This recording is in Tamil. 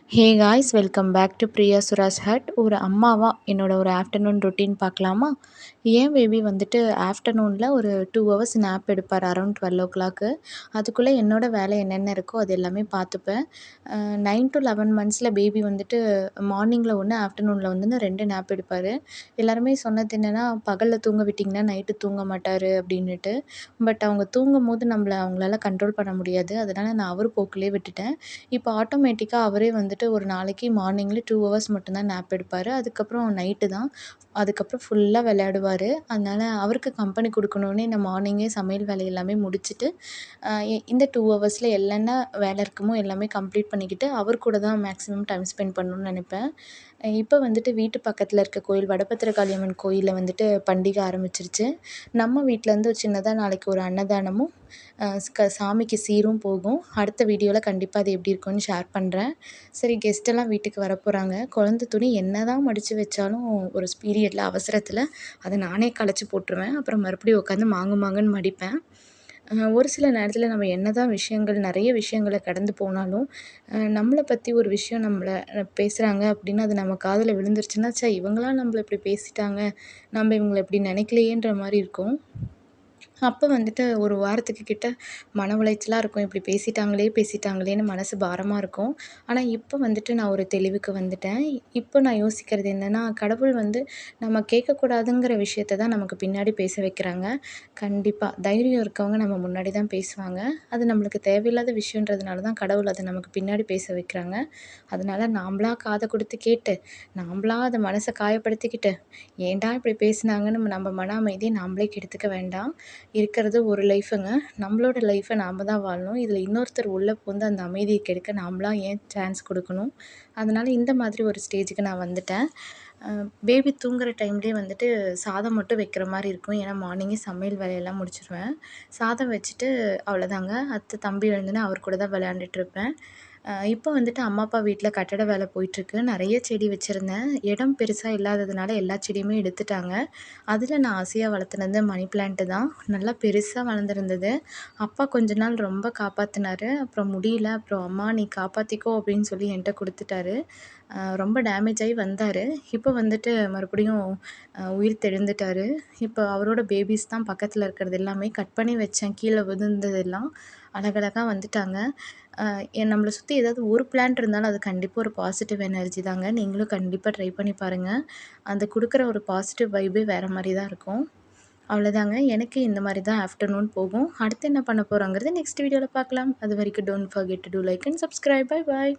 Hey guys, welcome back to Priya Sura's hut. ஒரு அம்மாவா என்னோட ஒரு ஆஃப்டர்நூன் ரொட்டீன் பார்க்கலாமா? என் பேபி வந்துட்டு ஆஃப்டர்நூனில் ஒரு 2 ஹவர்ஸ் நேப் எடுப்பார் அரௌண்ட் 12 o'clock. அதுக்குள்ளே என்னோட வேலை என்னென்ன இருக்கோ அது எல்லாமே பார்த்துப்பேன். 9 to 11 மந்த்ஸில் பேபி வந்துட்டு மார்னிங்கில் ஒன்று, ஆஃப்டர்நூனில் வந்துன்னு 2 நேப் எடுப்பார். எல்லாருமே சொன்னது என்னென்னா, பகலில் தூங்க விட்டிங்கன்னா நைட்டு தூங்க மாட்டார் அப்படின்னுட்டு. பட் அவங்க தூங்கும்போது அவங்களால கண்ட்ரோல் பண்ண முடியாது. அதனால் நான் அவர் போக்கிலே விட்டுட்டேன். இப்போ ஆட்டோமேட்டிக்காக அவரே வந்துட்டு ஒரு நாளைக்கு மார்னிங்கில் 2 ஹவர்ஸ் மட்டும்தான் நேப் எடுப்பார். அதுக்கப்புறம் நைட்டு தான். அதுக்கப்புறம் ஃபுல்லாக விளையாடுவார். அதனால் அவருக்கு கம்பெனி கொடுக்கணுன்னே நான் மார்னிங்கே சமையல் வேலை எல்லாமே முடிச்சுட்டு, இந்த 2 ஹவர்ஸில் என்னென்ன வேலை இருக்குமோ எல்லாமே கம்ப்ளீட் பண்ணிக்கிட்டு அவர் கூட தான் மேக்ஸிமம் டைம் ஸ்பெண்ட் பண்ணணும்னு நினைப்பேன். இப்போ வந்துட்டு வீட்டு பக்கத்தில் இருக்க கோயில் வடபத்திரகாளி அம்மன் கோயிலில் வந்துட்டு பண்டிகை ஆரம்பிச்சிருச்சு. நம்ம வீட்டிலேருந்து சின்னதாக நாளைக்கு ஒரு அன்னதானமும் சாமிக்கு சீரும் போகும். அடுத்த வீடியோவில் கண்டிப்பாக அது எப்படி இருக்குன்னு ஷேர் பண்ணுறேன். சரி, கெஸ்ட்டெல்லாம் வீட்டுக்கு வரப்போகிறாங்க. குழந்த துணி என்ன தான் மடித்து வச்சாலும் ஒரு பீரியடில் அவசரத்தில் அதை நானே கலைச்சி போட்டுருவேன். அப்புறம் மறுபடியும் உட்காந்து மாங்கு மாங்குன்னு மடிப்பேன். ஒரு சில நேரத்தில் நம்ம என்ன தான் நிறைய விஷயங்கள கடந்து போனாலும், நம்மளை பற்றி ஒரு விஷயம் நம்மள பேசுகிறாங்க அப்படின்னா, அது நம்ம காதில் விழுந்துருச்சுன்னா, ச்சே இவங்களா நம்மள இப்படி பேசிட்டாங்க, நம்ம இவங்கள இப்படி நினைக்கலையேன்ற மாரி இருக்கும். அப்போ வந்துட்டு ஒரு வாரத்துக்கு கிட்ட மன உளைச்சலாக இருக்கும். இப்படி பேசிட்டாங்களேன்னு மனசு பாரமா இருக்கும். ஆனா இப்போ வந்துட்டு நான் ஒரு தெளிவுக்கு வந்துட்டேன். இப்போ நான் யோசிக்கிறது என்னன்னா, கடவுள் வந்து நம்ம கேட்கக்கூடாதுங்கிற விஷயத்த தான் நமக்கு பின்னாடி பேச வைக்கிறாங்க. கண்டிப்பா தைரியம் இருக்கவங்க நம்ம முன்னாடி தான் பேசுவாங்க. அது நம்மளுக்கு தேவையில்லாத விஷயன்றதுனால தான் கடவுள் அத நமக்கு பின்னாடி பேச வைக்கிறாங்க. அதனால நாமளா காத குடுத்து கேட்டு, நாமளா அத மனச காயப்படுத்திக்கிட்டு, ஏன்டா இப்படி பேசுனாங்கன்னு நம்ம மன அமைதிய நாமளே கெடுத்துக்க வேண்டாம். இருக்கிறது ஒரு லைஃபுங்க. நம்மளோட லைஃப்ப நாம தான் வாழணும். இதில இன்னொருத்தர் உள்ள புகுந்து அந்த அமைதிய கெடுக்க நாமளா ஏன் சான்ஸ் குடுக்கணும்? அதனால இந்த மாதிரி ஒரு ஸ்டேஜுக்கு நான் வந்துட்டேன். அ பேபி தூங்குற டைம்லேயே வந்துட்டு சாதம் மட்டும் வைக்கிற மாரி இருக்கும். ஏன்னா மார்னிங்கே சமையல் வேலையெல்லாம் முடிச்சுருவேன். சாதம் வச்சுட்டு அவ்வளோதாங்க. அடுத்து தம்பி எழுந்தோனே அவர் கூட தான் விளையாண்டுட்டுருப்பேன். இப்போ வந்துட்டு அம்மா, அப்பா வீட்ல கட்டட வேலை போயிட்டுருக்கு. நெறைய செடி வச்சிருந்தேன். இடம் பெருசா இல்லாததுனால எல்லா செடியுமே எடுத்துட்டாங்க. அதில நான் ஆசையா வளர்த்துனது மணி பிளான்ட்டு தான். நல்லா பெருசா வளர்ந்துருந்தது. அப்பா கொஞ்ச நாள் ரொம்ப காப்பாத்துனாரு. அப்புறம் முடியல. அப்புறம் "அம்மா நீ காப்பாத்திக்கோ" அப்படின்னு சொல்லி என்ட்ட குடுத்துட்டாரு. ரொம்ப டேமேஜ் ஆயி வந்தாரு. இப்போ வந்துட்டு மறுபடியும் உயிர் தெழுந்துட்டாரு. இப்போ அவரோட பேபீஸ் தான் பக்கத்தில இருக்கிறது எல்லாமே கட் பண்ணி வச்சேன். கீழ விழுந்ததெல்லாம் அழகழகா வந்துட்டாங்க. நம்மள சுத்தி ஏதாவது ஒரு பிளான்ட் இருந்தாலும் அது கண்டிப்பா ஒரு பாசிட்டிவ் எனர்ஜி தாங்க. நீங்களும் கண்டிப்பா ட்ரை பண்ணி பாருங்க. அது குடுக்குற ஒரு பாசிட்டிவ் வைபே வேற மாரி தான் இருக்கும். அவ்வளோதாங்க. எனக்கு இந்த மாரி தான் ஆஃப்டர்நூன் போகும். அடுத்து என்ன பண்ண போறோங்கிறத நெக்ஸ்ட் வீடியோல பார்க்கலாம். அதுவரைக்கும் don't forget to do like and subscribe. Bye bye.